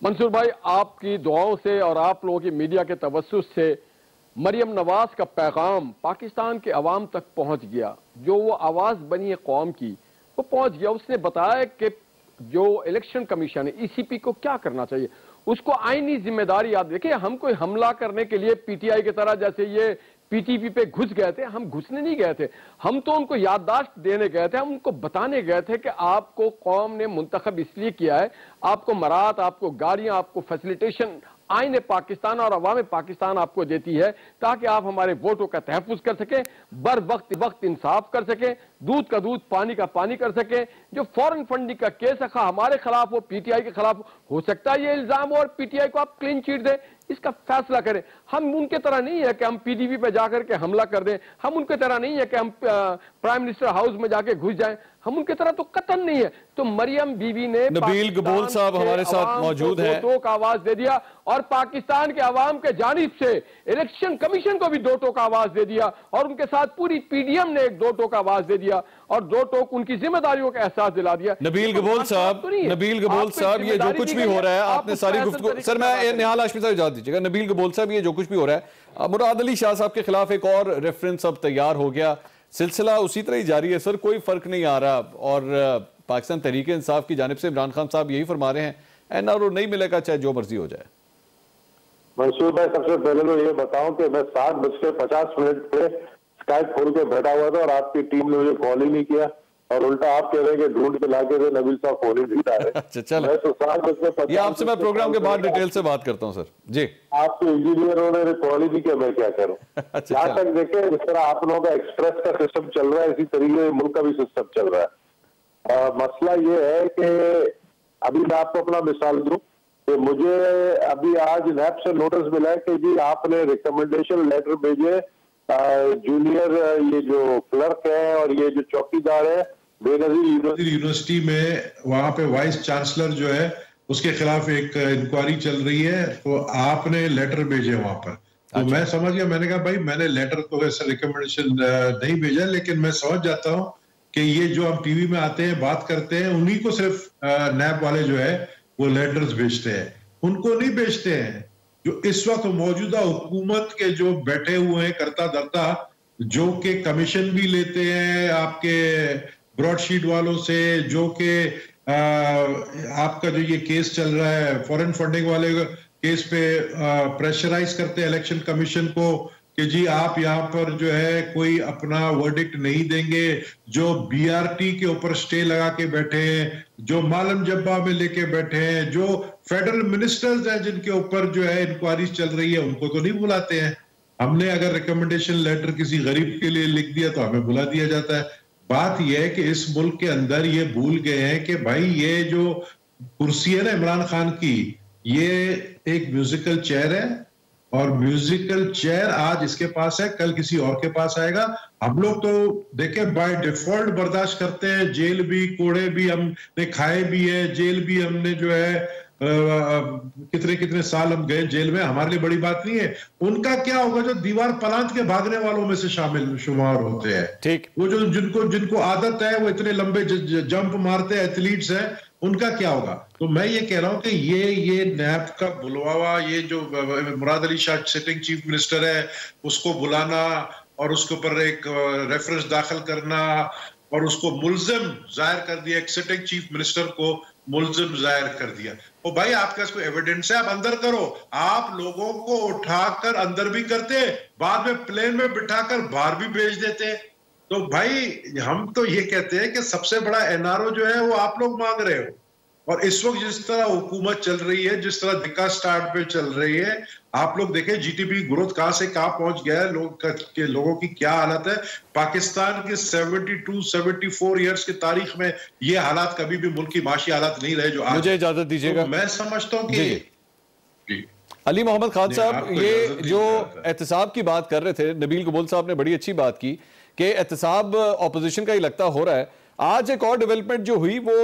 मंसूर भाई, आपकी दुआओं से और आप लोगों की मीडिया के तवस्सुस से मरियम नवाज का पैगाम पाकिस्तान के अवाम तक पहुंच गया। जो वो आवाज बनी है कौम की, वो पहुंच गया। उसने बताया कि जो इलेक्शन कमीशन है, ईसीपी को क्या करना चाहिए, उसको आईनी जिम्मेदारी याद। देखिए, हम कोई हमला करने के लिए पीटीआई की तरह जैसे ये पीटीपी पे घुस गए थे, हम घुसने नहीं गए थे, हम तो उनको याददाश्त देने गए थे, हम उनको बताने गए थे कि आपको कौम ने मुंतखब इसलिए किया है, आपको मरात, आपको गाड़ियां, आपको फैसिलिटेशन आईने पाकिस्तान और अवाम पाकिस्तान आपको देती है, ताकि आप हमारे वोटों का तहफ़्फ़ुज़ कर सकें, बर वक्त इंसाफ कर सकें, दूध का दूध पानी का पानी कर सके। जो फॉरेन फंडिंग का केस रखा हमारे खिलाफ हो, पीटीआई के खिलाफ हो सकता है ये इल्जाम हो और पीटीआई को आप क्लीन चिट दें, इसका फैसला करें। हम उनके तरह नहीं है कि हम पीडीपी पे जाकर के हमला कर दें, हम उनके तरह नहीं है कि हम प्राइम मिनिस्टर हाउस में जाके घुस जाएं, हम उनके तरह तो कतन नहीं है। तो मरियम बीबी ने नबील गबोल साहब हमारे साथ मौजूद हैं, दो टोक आवाज दे दिया और पाकिस्तान के अवाम के जानिब से इलेक्शन कमीशन को भी दो टोक आवाज दे दिया और उनके साथ पूरी पीडीएम ने एक दो टोक आवाज दे दिया और दो टोक उनकी जिम्मेदारियों का एहसास दिला दिया। नबील गबोल साहब, नबील गबोल साहब, ये जो कुछ भी हो रहा है आपने सारी गुफ्तगू, सर मैं निहाल हाशमी साहब इजाजत दीजिएगा। नबील गबोल साहब, ये जो कुछ भी हो रहा है, मुराद अली शाह साहब के खिलाफ एक और रेफरेंस अब तैयार हो गया, सिलसिला उसी तरह ही जारी है सर, कोई फर्क नहीं आ रहा। और पाकिस्तान तहरीक इंसाफ की जानिब से इमरान खान साहब यही फरमा रहे हैं एनआरओ नहीं मिलेगा चाहे जो मर्जी हो जाए। मंसूर भाई, सबसे पहले तो ये बताऊं कि मैं 7:50 पे स्काइप खोल के बैठा हुआ था और आपकी टीम ने मुझे कॉल ही नहीं किया और उल्टा आप कह रहे हैं कि ढूंढ के लाके थे नबील साहब फोन ही नहीं उठा रहे। अच्छा चलो, मैं तो 7:50 ये आपसे मैं प्रोग्राम के बाद डिटेल से बात करता हूँ सर जी। आपके इंजीनियरों ने कॉल ही नहीं किया, मैं क्या करूं। जहां तक देखे जिस तरह आप लोगों का एक्सप्रेस का सिस्टम चल रहा है इसी तरीके मुल्क का भी सिस्टम चल रहा है। मसला ये है कि अभी मैं आपको अपना मिसाल दूं कि मुझे अभी आज नैब से नोटिस मिला है कि जी आपने रिकमेंडेशन लेटर भेजे जूनियर ये जो क्लर्क है और ये जो चौकीदार है बेनजीर यूनिवर्सिटी में, वहां पे वाइस चांसलर जो है उसके खिलाफ एक इंक्वायरी चल रही है, तो आपने लेटर भेजे वहां पर। तो अच्छा। मैं समझ गया, मैंने कहा भाई मैंने लेटर तो ऐसा रिकमेंडेशन नहीं भेजा, लेकिन मैं समझ जाता हूँ कि ये जो हम टीवी में आते हैं बात करते हैं उन्हीं को सिर्फ नैब वाले जो है वो लेटर्स भेजते हैं, उनको नहीं भेजते हैं जो इस वक्त मौजूदा हुकूमत के जो बैठे हुए हैं करता धरता, जो कि कमीशन भी लेते हैं आपके ब्रॉडशीट वालों से, जो कि आपका जो ये केस चल रहा है फॉरेन फंडिंग वाले केस पे प्रेशराइज करते हैं इलेक्शन कमीशन को कि जी आप यहाँ पर जो है कोई अपना वर्डिक्ट नहीं देंगे, जो बीआरटी के ऊपर स्टे लगा के बैठे हैं, जो मालम जब्बा में लेके बैठे हैं, जो फेडरल मिनिस्टर्स हैं जिनके ऊपर जो है इंक्वायरी चल रही है, उनको तो नहीं बुलाते हैं। हमने अगर रिकमेंडेशन लेटर किसी गरीब के लिए लिख दिया तो हमें बुला दिया जाता है। बात यह है कि इस मुल्क के अंदर ये भूल गए हैं कि भाई ये जो कुर्सी है ना इमरान खान की, ये एक म्यूजिकल चेयर है और म्यूजिकल चेयर आज इसके पास है, कल किसी और के पास आएगा। हम लोग तो देखे बाय डिफॉल्ट बर्दाश्त करते हैं, जेल भी कोड़े भी हमने खाए भी है, जेल भी हमने जो है कितने कितने साल हम गए जेल में, हमारे लिए बड़ी बात नहीं है। उनका क्या होगा जो दीवार पलांच के भागने वालों में से शामिल शुमार होते हैं, ठीक, वो जो जिनको आदत है वो इतने लंबे जंप मारते हैं, एथलीट्स हैं, उनका क्या होगा। तो मैं ये कह रहा हूं कि ये नैब का बुलवावा, ये जो Murad Ali Shah sitting chief minister है उसको बुलाना और उसके ऊपर एक रेफरेंस दाखिल करना और उसको मुल्जिम जाहिर कर दिया, एक सिटिंग चीफ मिनिस्टर को मुल्जिम जाहिर कर दिया। ओ भाई आपके पास कोई एविडेंस है, आप अंदर करो। आप लोगों को उठाकर अंदर भी करते, बाद में प्लेन में बिठाकर बाहर भी भेज देते। तो भाई हम तो ये कहते हैं कि सबसे बड़ा एनआरओ जो है वो आप लोग मांग रहे हो, और इस वक्त जिस तरह हुकूमत चल रही है, जिस तरह दिक्कत स्टार्ट पे चल रही है, आप लोग देखें जीडीपी ग्रोथ कहां से कहां पहुंच गया है, लोगों की क्या हालत है। पाकिस्तान के 72-74 ईयर्स की तारीख में ये हालात कभी भी मुल्क की माशी हालात नहीं रहे जो आज। मुझे इजाजत दीजिएगा। तो मैं समझता हूं कि अली मोहम्मद खान साहब, ये जो एहतसाब की बात कर रहे थे, नबील गबोल साहब ने बड़ी अच्छी बात की कि एहतसाब ऑपोजिशन का ही लगता हो रहा है। आज एक और डेवलपमेंट जो हुई वो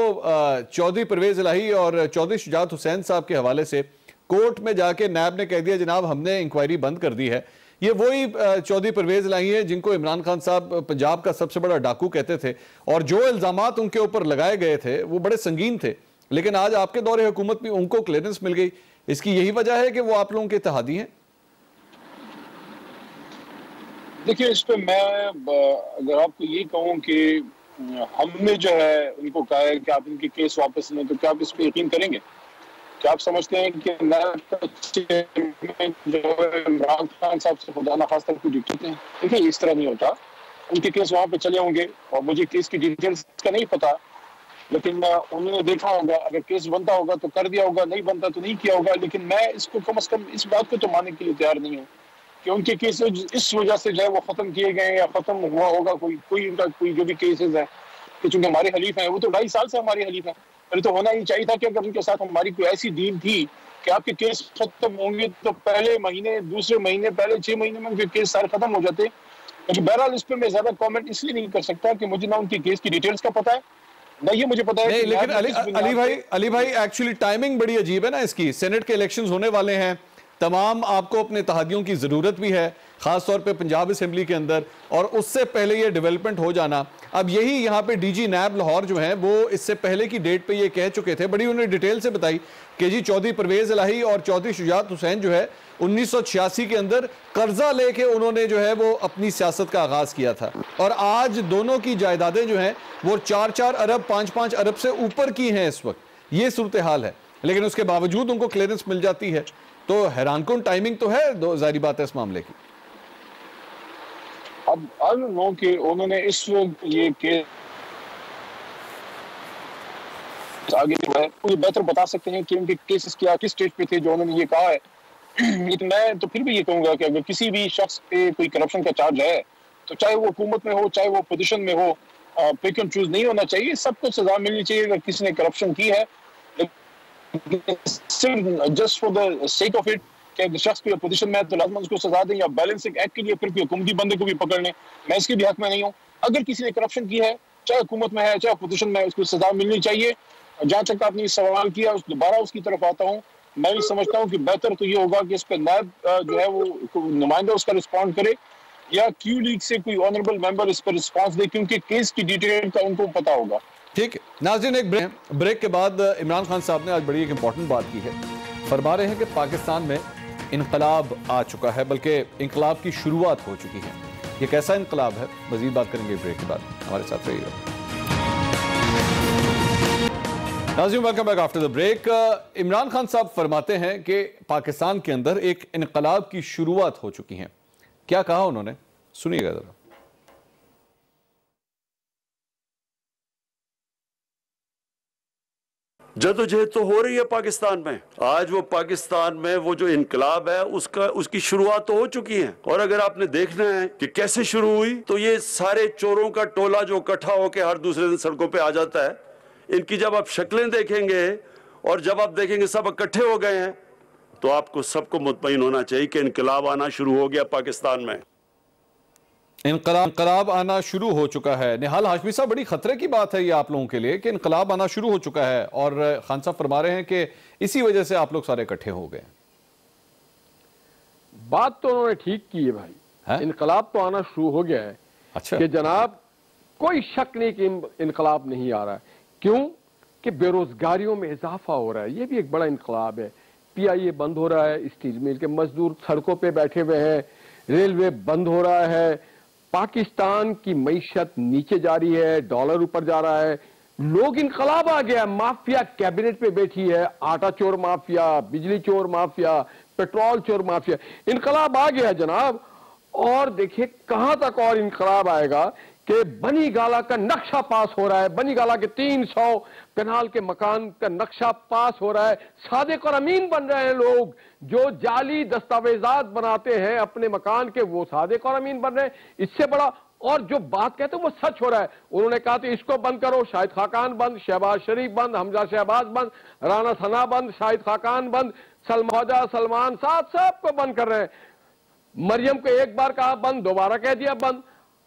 चौधरी परवेज इलाही और चौधरी शुजात हुसैन साहब के हवाले से कोर्ट में जाके नैब ने कह दिया जनाब हमने इंक्वायरी बंद कर दी है। ये वही चौधरी परवेज इलाही है जिनको इमरान खान साहब पंजाब का सबसे बड़ा डाकू कहते थे और जो इल्जामात उनके ऊपर लगाए गए थे वो बड़े संगीन थे, लेकिन आज आपके दौरे हुकूमत में उनको क्लियरेंस मिल गई। इसकी यही वजह है कि वो आप लोगों के इत्तेहादी हैं? देखिए, इस पे मैं अगर आपको ये कहूँ कि हमने जो है उनको कहा है कि आप इनके केस वापस लें, तो क्या आप इस पे यकीन करेंगे? क्या आप समझते हैं कि इमरान खान साहब से खुदा ना खास्ता कोई डिक्टेट है? देखिए, इस तरह नहीं होता। उनके केस वहां पे चले होंगे और मुझे केस की डिटेल्स का नहीं पता, लेकिन उन्होंने देखा होगा, अगर केस बनता होगा तो कर दिया होगा, नहीं बनता तो नहीं किया होगा। लेकिन मैं इसको कम से कम इस बात को तो मानने के लिए तैयार नहीं हूँ कि उनके केसेज इस वजह से जो है वो खत्म किए गए या खत्म हुआ होगा, कोई उनका कोई जो भी केसेज है कि चूंकि हमारे हलीफ हैं, वो तो 2.5 साल से हमारे हलीफ हैं, पहले तो होना ही चाहिए था कि अगर उनके साथ हमारी कोई ऐसी डील थी कि आपके केस खत्म होंगे तो पहले महीने, दूसरे महीने, पहले 6 महीने में उनके केस सारे खत्म हो जाते। लेकिन बहरहाल इस पर मैं ज्यादा कमेंट इसलिए नहीं कर सकता कि मुझे ना उनके केस की डिटेल्स का पता है, ना ये मुझे पता है। नहीं, लेकिन अली भाई एक्चुअली टाइमिंग बड़ी अजीब है ना इसकी। सेनेट के इलेक्शंस होने वाले हैं, तमाम आपको अपने तहादियों की ज़रूरत भी है, ख़ासतौर पे पंजाब असेंबली के अंदर, और उससे पहले ये डेवलपमेंट हो जाना। अब यही यहाँ पे डीजी नैब लाहौर जो है वो इससे पहले की डेट पे ये कह चुके थे, बड़ी उन्होंने डिटेल से बताई कि जी चौधरी परवेज़ इलाही और चौधरी शुजात हुसैन जो है 1986 के अंदर कर्जा लेके उन्होंने जो है वो अपनी सियासत का आगाज़ किया था, और आज दोनों की जायदादें जो हैं वो 4-4 अरब 5-5 अरब से ऊपर की हैं इस वक्त। ये सूरत हाल है, लेकिन उसके बावजूद उनको क्लियरेंस मिल जाती है। तो हैरानकुन टाइमिंग तो है, जाहिर बात है इस मामले की। अब नो कि उन्होंने इस वक्त ये केस आगे जो है वो बेहतर बता सकते हैं कि उनके केसेस क्या किस स्टेज पे थे जो उन्होंने ये कहा है। लेकिन मैं तो फिर भी ये कहूंगा कि अगर किसी भी शख्स पे कोई करप्शन का चार्ज है तो चाहे वो हुकूमत में हो, चाहे वो पोजीशन में हो, पिक एंड चूज नहीं होना चाहिए, सबको सजा मिलनी चाहिए अगर किसी ने करप्शन की है। Just for the sake of it कि शख्स की पोजीशन में है तो लाजमन उसको सजा दें, या बैलेंसिंग एक्ट के लिए फिर हुकूमती बंदे को भी पकड़ लें, मैं इसके भी हक में नहीं हूँ। अगर किसी ने करप्शन की है, चाहे हुकूमत में है चाहे पोजीशन में है, उसको सजा मिलनी चाहिए। जहाँ तक आपने सवाल किया दोबारा उसकी तरफ आता हूँ, मैं भी समझता हूँ कि बेहतर तो ये होगा कि इस पर नायब जो है वो नुमाइंदा उसका रिस्पॉन्ड करे, या क्यू लीग से कोई ऑनरेबल मेंबर इस पर रिस्पॉन्स दे, क्योंकि केस की डिटेल का उनको पता होगा। ठीक है नाज़रीन, एक ब्रेक के बाद इमरान खान साहब ने आज बड़ी एक इंपॉर्टेंट बात की है। फरमा रहे हैं कि पाकिस्तान में इनकलाब आ चुका है, बल्कि इनकलाब की शुरुआत हो चुकी है। ये कैसा इनकलाब है, मजीद बात करेंगे ब्रेक के बाद, हमारे साथ रहिएगा। नाज़रीन welcome back after the break. Imran Khan साहब फरमाते हैं कि पाकिस्तान के अंदर एक इनकलाब की शुरुआत हो चुकी है। क्या कहा उन्होंने, सुनिएगा जरा। जदोजहद तो हो रही है पाकिस्तान में। आज वो पाकिस्तान में वो जो इनकलाब है उसकी शुरुआत तो हो चुकी है। और अगर आपने देखना है कि कैसे शुरू हुई, तो ये सारे चोरों का टोला जो इकट्ठा होकर हर दूसरे दिन सड़कों पे आ जाता है, इनकी जब आप शक्लें देखेंगे और जब आप देखेंगे सब इकट्ठे हो गए हैं, तो आपको सबको मुतमईन होना चाहिए कि इनकलाब आना शुरू हो गया पाकिस्तान में। इनकलाब आना शुरू हो चुका है। निहाल हाशमी साहब, बड़ी खतरे की बात है ये आप लोगों के लिए कि इनकलाब आना शुरू हो चुका है, और खान साहब फरमा रहे हैं कि इसी वजह से आप लोग सारे इकट्ठे हो गए। बात तो उन्होंने ठीक की है भाई, इनकलाब तो आना शुरू हो गया है। अच्छा कि जनाब कोई शक नहीं कि इनकलाब नहीं आ रहा है। क्यों कि बेरोजगारियों में इजाफा हो रहा है, ये भी एक बड़ा इनकलाब है। PIA बंद हो रहा है, स्टील मिल के मजदूर सड़कों पे बैठे हुए हैं, रेलवे बंद हो रहा है, पाकिस्तान की मईशत नीचे जा रही है, डॉलर ऊपर जा रहा है, लोग इनकलाब आ गया। माफिया कैबिनेट पे बैठी है, आटा चोर माफिया, बिजली चोर माफिया, पेट्रोल चोर माफिया, इनकलाब आ गया जनाब। और देखिए कहां तक और इनकलाब आएगा कि बनी गाला का नक्शा पास हो रहा है, बनी गाला के 300 कनाल के मकान का नक्शा पास हो रहा है। सादिक और अमीन बन रहे हैं लोग, जो जाली दस्तावेजात बनाते हैं अपने मकान के, वो सादिक और अमीन बन रहे हैं। इससे बड़ा और जो बात कहते हैं वो सच हो रहा है। उन्होंने कहा तो इसको बंद करो, शाहिद खाकान बंद, शहबाज शरीफ बंद, हमजा शहबाज बंद, राना सना बंद, शाहिद खाकान बंद, सलमान साहब सबको बंद कर रहे हैं। मरियम को एक बार कहा बंद, दोबारा कह दिया बंद।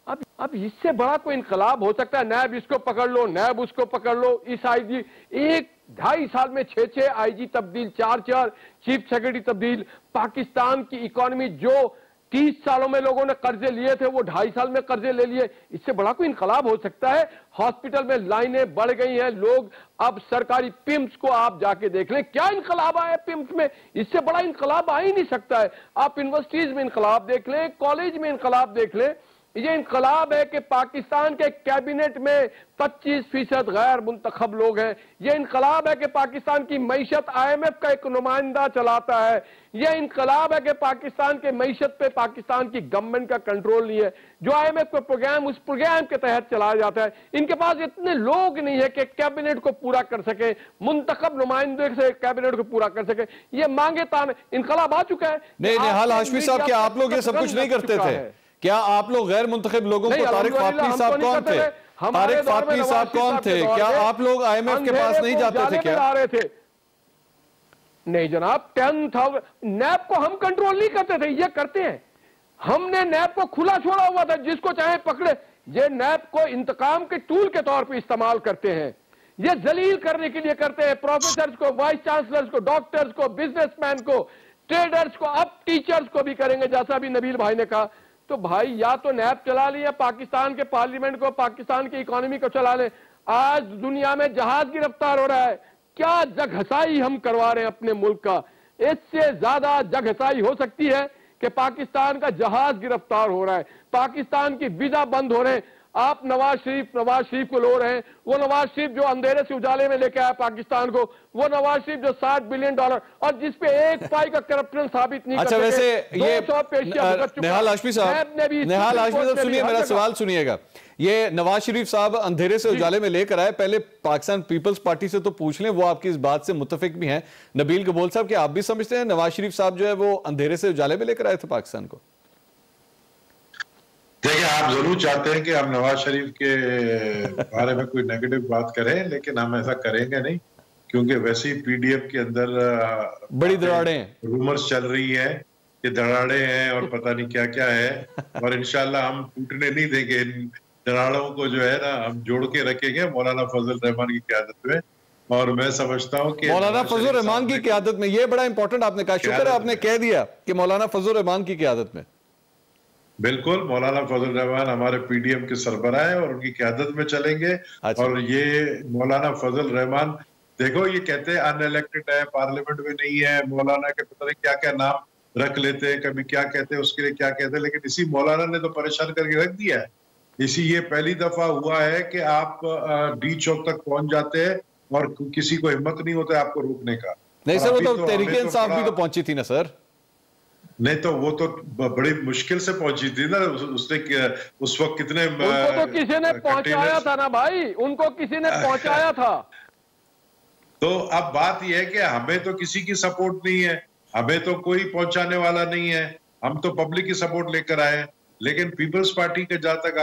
अब इससे बड़ा कोई इनकलाब हो सकता है? नैब इसको पकड़ लो, नैब उसको पकड़ लो, इस IG 1-2.5 साल में 6 IG तब्दील, 4 चीफ सेक्रेटरी तब्दील। पाकिस्तान की इकोनॉमी जो 30 सालों में लोगों ने कर्जे लिए थे वो 2.5 साल में कर्जे ले लिए। इससे बड़ा कोई इनकलाब हो सकता है? हॉस्पिटल में लाइनें बढ़ गई हैं, लोग अब सरकारी पिम्स को आप जाके देख लें, क्या इनकलाब आया पिम्स में। इससे बड़ा इनकलाब आ ही नहीं सकता है। आप यूनिवर्सिटीज में इनकलाब देख लें, कॉलेज में इनकलाब देख लें, ये इनकलाब है कि पाकिस्तान के कैबिनेट में 25% गैर मुंतखब लोग हैं। ये इनकलाब है कि पाकिस्तान की मईशत IMF का एक नुमाइंदा चलाता है। यह इनकलाब है कि पाकिस्तान के मईशत पे पाकिस्तान की गवर्नमेंट का कंट्रोल नहीं है। जो IMF का प्रोग्राम, उस प्रोग्राम के तहत चलाया जाता है। इनके पास इतने लोग नहीं है कि कैबिनेट को पूरा कर सके, मुंतखब नुमाइंदे से कैबिनेट को पूरा कर सके। ये मांगे तान इनकलाब आ चुका है। नहीं, निहाल हाशमी साहब, क्या आप लोग ये सब कुछ नहीं करते थे? क्या आप लोग गैर मुंतखब लोगों को, तारिक फातमी साहब कौन थे? तारिक फातमी साहब कौन थे? क्या आप लोग IMF के पास नहीं जाते थे क्या? नहीं जनाब, 10,000 नैब को हम कंट्रोल नहीं करते थे, ये करते हैं। हमने नैब को खुला छोड़ा हुआ था, जिसको चाहे पकड़े। ये नैब को इंतकाम के टूल के तौर पे इस्तेमाल करते हैं, ये जलील करने के लिए करते हैं। प्रोफेसर्स को, वाइस चांसलर्स को, डॉक्टर्स को, बिजनेसमैन को, ट्रेडर्स को, अब टीचर्स को भी करेंगे, जैसा भी नबील भाई ने कहा। तो भाई या तो नैब चला लिया, पाकिस्तान के पार्लियामेंट को, पाकिस्तान की इकोनॉमी को चला ले। आज दुनिया में जहाज गिरफ्तार हो रहा है, क्या जगहसाई हम करवा रहे हैं अपने मुल्क का। इससे ज्यादा जगहसाई हो सकती है कि पाकिस्तान का जहाज गिरफ्तार हो रहा है, पाकिस्तान की वीजा बंद हो रहे हैं। आप नवाज शरीफ को लो रहे हैं। वो नवाज शरीफ जो अंधेरे से उजाले में लेके आया पाकिस्तान को, वो नवाज शरीफ जो $60 बिलियन और जिसपे एक पाई का करप्शन साबित नहीं। अच्छा, वैसे ये निहाल हाशमी साहब, सुनिए मेरा सवाल सुनिएगा। ये नवाज शरीफ साहब अंधेरे से उजाले में लेकर आए, पहले पाकिस्तान पीपल्स पार्टी से तो पूछ लें, वो आपकी इस बात से मुत्तफिक भी हैं। नबील कबूल साहब, क्या आप भी समझते हैं नवाज शरीफ साहब जो है वो अंधेरे से उजाले में लेकर आए थे पाकिस्तान को? देखिए, आप जरूर चाहते हैं कि हम नवाज शरीफ के बारे में कोई नेगेटिव बात करें, लेकिन हम ऐसा करेंगे नहीं, क्योंकि वैसे ही PDF के अंदर बड़ी दरारें, रूमर्स चल रही है कि दरारें हैं और पता नहीं क्या क्या है। और इंशाल्लाह हम टूटने नहीं देंगे इन दरारों को, जो है ना, हम जोड़ के रखेंगे मौलाना फजल रहमान की क़यादत में। और मैं समझता हूँ कि मौलाना फजल रहमान की क़यादत में, ये बड़ा इंपॉर्टेंट आपने कहा, शुक्र है आपने कह दिया कि मौलाना फजल रहमान की क़यादत में। बिल्कुल, मौलाना फजल रहमान हमारे PDM के सरबराह है और उनकी क़यादत में चलेंगे। अच्छा। और ये मौलाना फजल रहमान, देखो, ये कहते हैं अनइलेक्टेड है, पार्लियामेंट में नहीं है, मौलाना के पता नहीं क्या क्या नाम रख लेते हैं, कभी क्या कहते हैं, उसके लिए क्या कहते हैं, लेकिन इसी मौलाना ने तो परेशान करके रख दिया है। ये पहली दफा हुआ है कि आप D चौक तक पहुंच जाते हैं और किसी को हिम्मत नहीं होता आपको रोकने का। नहीं सर, वो तो तहरीक इंसाफ भी तो पहुंची थी ना सर। नहीं तो वो तो बड़ी मुश्किल से पहुंची थी ना, उसने उस वक्त कितने, उनको तो किसी ने पहुंचाया था ना भाई, उनको किसी ने पहुंचाया था। तो अब बात यह है कि हमें तो किसी की सपोर्ट नहीं है, हमें तो कोई पहुंचाने वाला नहीं है, हम तो पब्लिक की सपोर्ट लेकर आए। लेकिन पीपल्स पार्टी के, जहां तक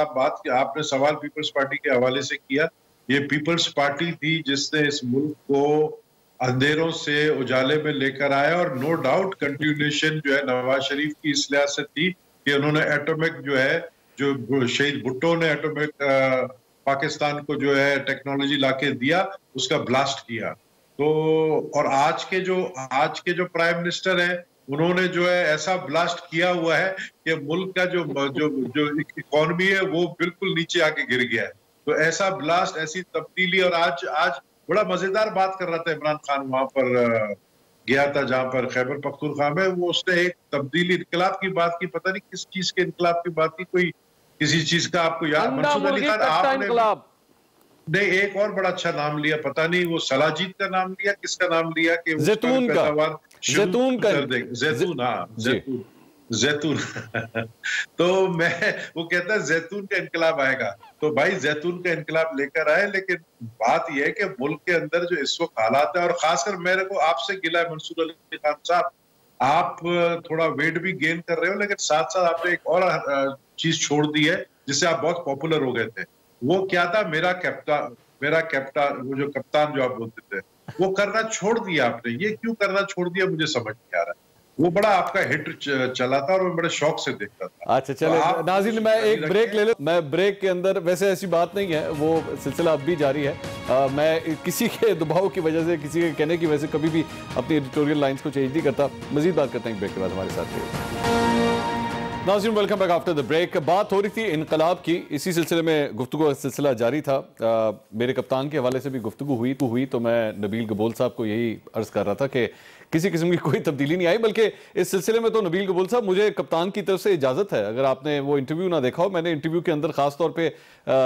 आपने सवाल पीपल्स पार्टी के हवाले से किया, ये पीपल्स पार्टी थी जिसने इस मुल्क को अंधेरों से उजाले में लेकर आया। और नो डाउट कंटिन्यूएशन जो है नवाज शरीफ की इस लिहाज से थी कि उन्होंने एटॉमिक जो है, जो शहीद भुट्टो ने एटॉमिक पाकिस्तान को जो है टेक्नोलॉजी लाके दिया, उसका ब्लास्ट किया। तो और आज के जो प्राइम मिनिस्टर है, उन्होंने जो है ऐसा ब्लास्ट किया हुआ है कि मुल्क का जो इकोनॉमी है वो बिल्कुल नीचे आके गिर गया है। तो ऐसा ब्लास्ट, ऐसी तब्दीली। और आज बड़ा मजेदार बात कर रहा था इमरान खान, वहां पर गया था जहां पर खैबर पख्तूनख्वा में, वो उसने एक तब्दीली इनकलाब की बात की, पता नहीं किस चीज के इनकलाब की बात की, कोई किसी चीज का आपको याद? मंसूर अली खान आपने नहीं, एक और बड़ा अच्छा नाम लिया, पता नहीं वो सलाजीत का नाम लिया, किसका नाम लिया कि जैतून जैतून तो वो कहता है जैतून का इनकलाब आएगा। तो भाई जैतून का इनकलाब लेकर आए, लेकिन बात यह है कि मुल्क के अंदर जो इस वक्त हालात है, और खासकर मेरे को आपसे गिला है मंसूर अली खान साहब, आप थोड़ा वेट भी गेन कर रहे हो, लेकिन साथ साथ आपने एक और चीज छोड़ दी है जिससे आप बहुत पॉपुलर हो गए थे। वो क्या था? मेरा कैप्टन, वो जो कप्तान जो आप बोलते थे, वो करना छोड़ दिया आपने। ये क्यों करना छोड़ दिया मुझे समझ नहीं आ रहा। वो बड़ा आपका हिट चला था और मैं बड़े शौक से देखता था। अच्छा चले नाज़रीन, मैं एक ब्रेक ले लूं। मैं ब्रेक के अंदर, वैसे ऐसी बात नहीं है, वो सिलसिला अब भी जारी है। मैं किसी के दबाव की वजह से, किसी के कहने की वजह से कभी भी अपनी एडिटोरियल लाइंस को चेंज नहीं करता। मजीद बात करते हैं ब्रेक के बाद हमारे साथ। नाज़रीन, welcome back after the break. बात हो रही थी इनकलाब की, इसी सिलसिले में गुफ्तगू का सिलसिला जारी था। मेरे कप्तान के हवाले से भी गुफ्तगू हुई तो मैं नबील कबूल साहब को यही अर्ज़ कर रहा था कि किसी किस्म की कोई तब्दीली नहीं आई। बल्कि इस सिलसिले में तो नबील कबूल साहब, मुझे कप्तान की तरफ से इजाजत है, अगर आपने वो इंटरव्यू ना देखा हो, मैंने इंटरव्यू के अंदर खास तौर पे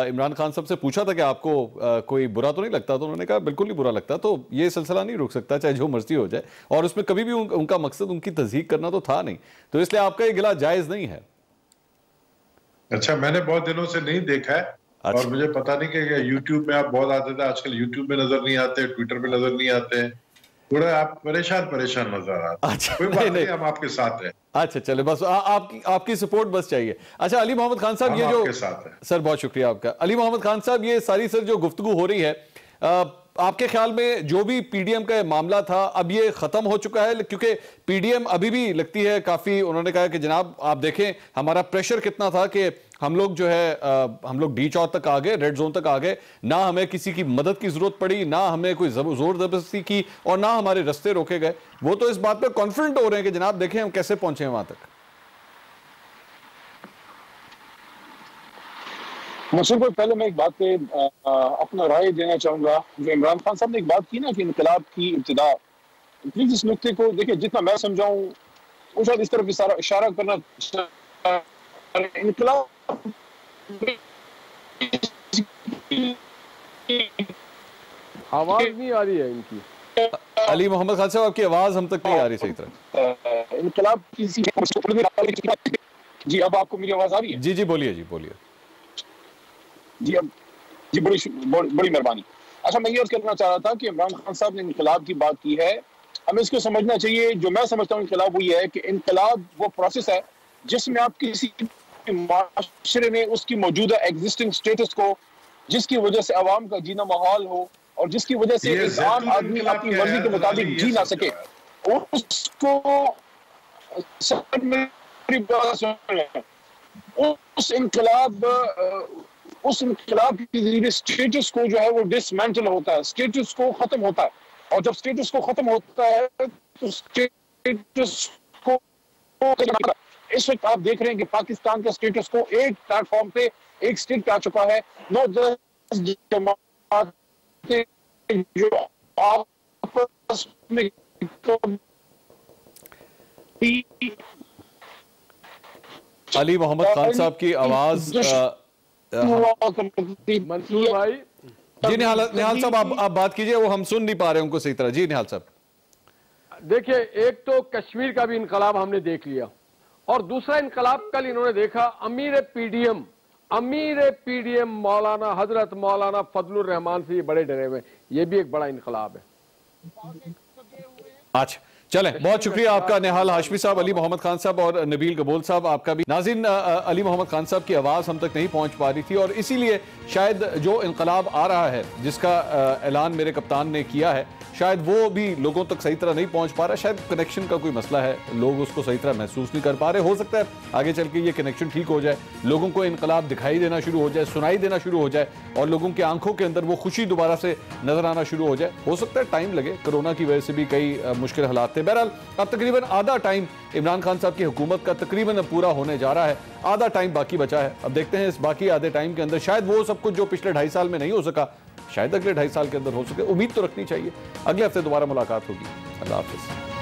इमरान खान साहब से पूछा था कि आपको कोई बुरा तो नहीं लगता, तो उन्होंने कहा बिल्कुल नहीं बुरा लगता, तो ये सिलसिला नहीं रुक सकता चाहे जो मर्जी हो जाए, और उसमें कभी भी उनका मकसद उनकी तज़हीक करना तो था नहीं, तो इसलिए आपका ये गिला जायज नहीं है। अच्छा, मैंने बहुत दिनों से नहीं देखा है। अच्छा। और मुझे पता नहीं कि यूट्यूब में आप बहुत आते थे, आजकल यूट्यूब में नजर नहीं आते, ट्विटर पे नजर नहीं आते हैं, थोड़ा आप परेशान नजर आते। अच्छा, कोई बात नहीं, हम आपके साथ हैं। अच्छा चले, बस आपकी सपोर्ट बस चाहिए। अच्छा अली मोहम्मद खान साहब, ये जो साथ है सर, बहुत शुक्रिया आपका। अली मोहम्मद खान साहब, ये सारी सर जो गुफ्तगू हो रही है, आपके ख्याल में जो भी पीडीएम का मामला था अब ये खत्म हो चुका है? क्योंकि पीडीएम अभी भी लगती है काफी, उन्होंने कहा कि जनाब आप देखें हमारा प्रेशर कितना था कि हम लोग जो है हम लोग डी चौक तक आ गए, रेड जोन तक आ गए, ना हमें किसी की मदद की जरूरत पड़ी, ना हमें कोई जोर जबरदस्ती की, और ना हमारे रास्ते रोके गए। वो तो इस बात पर कॉन्फिडेंट हो रहे हैं कि जनाब देखें हम कैसे पहुंचे हैं वहां तक। मंसूर भाई, पहले मैं एक बात पे अपना राय देना चाहूंगा। जो इमरान खान साहब ने एक बात की ना कि इनकलाब की इब्तिदा, प्लीज इस नुक्ते को देखिए, जितना मैं समझाऊं वो शायद इस तरफ इशारा करना, इनकलाब आवाज नहीं आ रही है इनकी। अली मोहम्मद खान साहब, आपकी आवाज हम तक नहीं आ रही सही तरह। इनकलाब किसी जी, अब आपको मेरी आवाज आ रही है? जी जी, बोलिए जी, बोलिए जी। अब जी, बड़ी मेहरबानी। अच्छा, मैं ये अर्ज करना चाह रहा था कि इमरान खान साहब ने इनकलाब की बात की है, हमें इसको समझना चाहिए। जो मैं समझता हूँ इनकलाब वो ये है कि इनकलाब वो प्रोसेस है जिसमें आप किसी माशरे में उसकी मौजूदा एग्जिस्टिंग स्टेटस को, जिसकी वजह से आवाम का जीना माहौल हो और जिसकी वजह से एक आम आदमी अपनी मर्जी के मुताबिक जी ना सके, उसको उस इनकलाब के जरिए स्टेटस को जो है वो डिसमेंटल होता है, स्टेटस को खत्म होता है। और जब स्टेटस को खत्म होता है तो स्टेटस को, इस वक्त आप देख रहे हैं कि पाकिस्तान का स्टेटस को एक प्लेटफॉर्म पे एक स्टेट पे आ चुका है। नॉट जस्ट जमातें जो आपस में अली मोहम्मद खान साहब की आवाज मंसूर भाई जी, निहाल साहब आप बात कीजिए, वो हम सुन नहीं पा रहे उनको सही तरह। जी निहाल साहब, देखिए, एक तो कश्मीर का भी इनकलाब हमने देख लिया, और दूसरा इनकलाब कल इन्होंने देखा, अमीर पीडीएम मौलाना हजरत मौलाना फजलुर रहमान से ये बड़े डरे हुए, ये भी एक बड़ा इनकलाब है। अच्छा चले, बहुत शुक्रिया आपका निहाल हाशमी साहब, अली मोहम्मद खान साहब और नबील कबूल साहब, आपका भी। नाज़रीन, अली मोहम्मद खान साहब की आवाज़ हम तक नहीं पहुंच पा रही थी, और इसीलिए शायद जो इनकलाब आ रहा है जिसका ऐलान मेरे कप्तान ने किया है, शायद वो भी लोगों तक सही तरह नहीं पहुंच पा रहा। शायद कनेक्शन का कोई मसला है, लोग उसको सही तरह महसूस नहीं कर पा रहे। हो सकता है आगे चल के ये कनेक्शन ठीक हो जाए, लोगों को इनकलाब दिखाई देना शुरू हो जाए, सुनाई देना शुरू हो जाए, और लोगों की आंखों के अंदर वो खुशी दोबारा से नजर आना शुरू हो जाए। हो सकता है टाइम लगे, कोरोना की वजह से भी कई मुश्किल हालात थे। बहरहाल अब तकरीबन आधा टाइम इमरान खान साहब की हुकूमत का तकरीबन पूरा होने जा रहा है, आधा टाइम बाकी बचा है। अब देखते हैं इस बाकी आधे टाइम के अंदर शायद वो सब कुछ जो पिछले 2.5 साल में नहीं हो सका, शायद अगले 2.5 साल के अंदर हो सके। उम्मीद तो रखनी चाहिए। अगले हफ्ते दोबारा मुलाकात होगी। अल्लाह हाफिज़।